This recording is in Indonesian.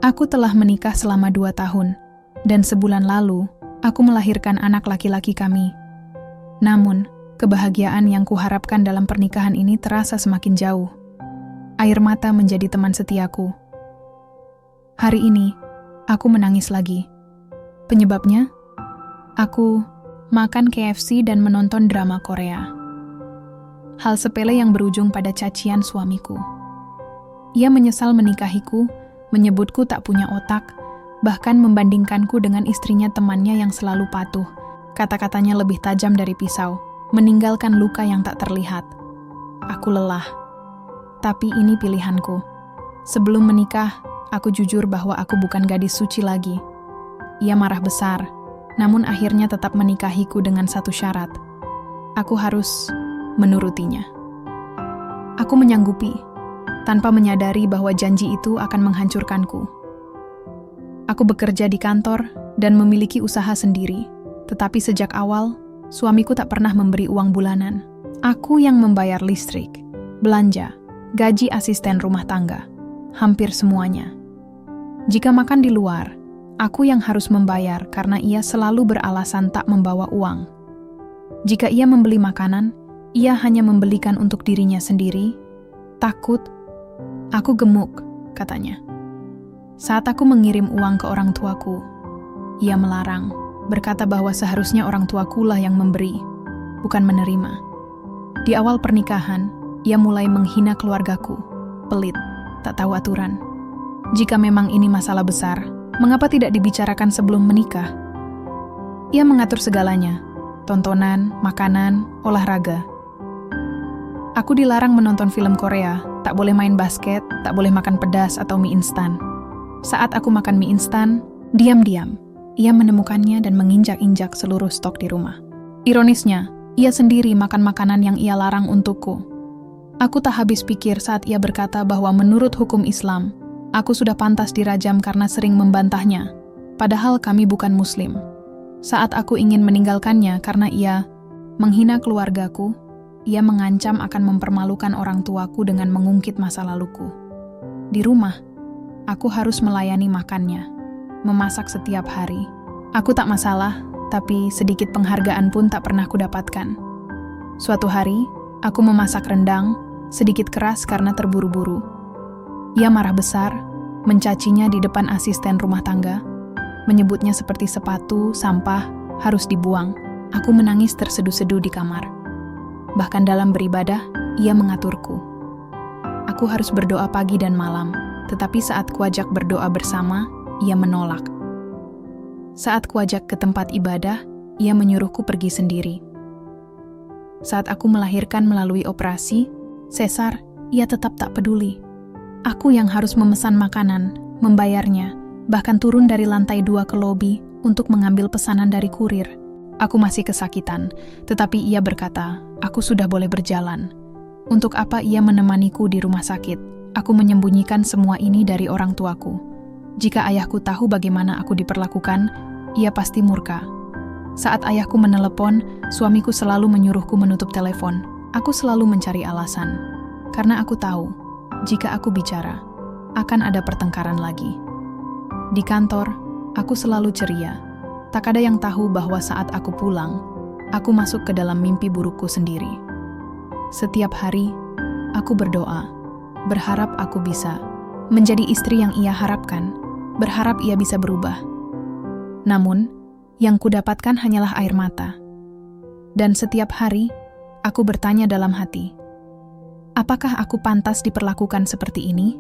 Aku telah menikah selama 2 tahun, dan sebulan lalu, aku melahirkan anak laki-laki kami. Namun, kebahagiaan yang kuharapkan dalam pernikahan ini terasa semakin jauh. Air mata menjadi teman setiaku. Hari ini, aku menangis lagi. Penyebabnya? Aku makan KFC dan menonton drama Korea. Hal sepele yang berujung pada cacian suamiku. Ia menyesal menikahiku, menyebutku tak punya otak, bahkan membandingkanku dengan istrinya temannya yang selalu patuh. Kata-katanya lebih tajam dari pisau, meninggalkan luka yang tak terlihat. Aku lelah. Tapi ini pilihanku. Sebelum menikah, aku jujur bahwa aku bukan gadis suci lagi. Ia marah besar, namun akhirnya tetap menikahiku dengan satu syarat. Aku harus menurutinya. Aku menyanggupi, tanpa menyadari bahwa janji itu akan menghancurkanku. Aku bekerja di kantor dan memiliki usaha sendiri, tetapi sejak awal, suamiku tak pernah memberi uang bulanan. Aku yang membayar listrik, belanja, gaji asisten rumah tangga, hampir semuanya. Jika makan di luar, aku yang harus membayar karena ia selalu beralasan tak membawa uang. Jika ia membeli makanan, ia hanya membelikan untuk dirinya sendiri, takut. Aku gemuk, katanya. Saat aku mengirim uang ke orang tuaku, ia melarang, berkata bahwa seharusnya orang tuakulah yang memberi, bukan menerima. Di awal pernikahan, ia mulai menghina keluargaku, pelit, tak tahu aturan. Jika memang ini masalah besar, mengapa tidak dibicarakan sebelum menikah? Ia mengatur segalanya, tontonan, makanan, olahraga. Aku dilarang menonton film Korea, tak boleh main basket, tak boleh makan pedas atau mie instan. Saat aku makan mie instan, diam-diam, ia menemukannya dan menginjak-injak seluruh stok di rumah. Ironisnya, ia sendiri makan makanan yang ia larang untukku. Aku tak habis pikir saat ia berkata bahwa menurut hukum Islam, aku sudah pantas dirajam karena sering membantahnya, padahal kami bukan Muslim. Saat aku ingin meninggalkannya karena ia menghina keluargaku, ia mengancam akan mempermalukan orang tuaku dengan mengungkit masa laluku. Di rumah, aku harus melayani makannya, memasak setiap hari. Aku tak masalah, tapi sedikit penghargaan pun tak pernah kudapatkan. Suatu hari, aku memasak rendang, sedikit keras karena terburu-buru. Ia marah besar, mencacinya di depan asisten rumah tangga, menyebutnya seperti sepatu, sampah, harus dibuang. Aku menangis terseduh-seduh di kamar. Bahkan dalam beribadah, ia mengaturku. Aku harus berdoa pagi dan malam, tetapi saat kuajak berdoa bersama, ia menolak. Saat kuajak ke tempat ibadah, ia menyuruhku pergi sendiri. Saat aku melahirkan melalui operasi, sesar, ia tetap tak peduli. Aku yang harus memesan makanan, membayarnya, bahkan turun dari lantai 2 ke lobi untuk mengambil pesanan dari kurir. Aku masih kesakitan, tetapi ia berkata, aku sudah boleh berjalan. Untuk apa ia menemaniku di rumah sakit? Aku menyembunyikan semua ini dari orang tuaku. Jika ayahku tahu bagaimana aku diperlakukan, ia pasti murka. Saat ayahku menelepon, suamiku selalu menyuruhku menutup telepon. Aku selalu mencari alasan, karena aku tahu, jika aku bicara, akan ada pertengkaran lagi. Di kantor, aku selalu ceria. Tak ada yang tahu bahwa saat aku pulang, aku masuk ke dalam mimpi burukku sendiri. Setiap hari, aku berdoa, berharap aku bisa menjadi istri yang ia harapkan, berharap ia bisa berubah. Namun, yang kudapatkan hanyalah air mata. Dan setiap hari, aku bertanya dalam hati, apakah aku pantas diperlakukan seperti ini?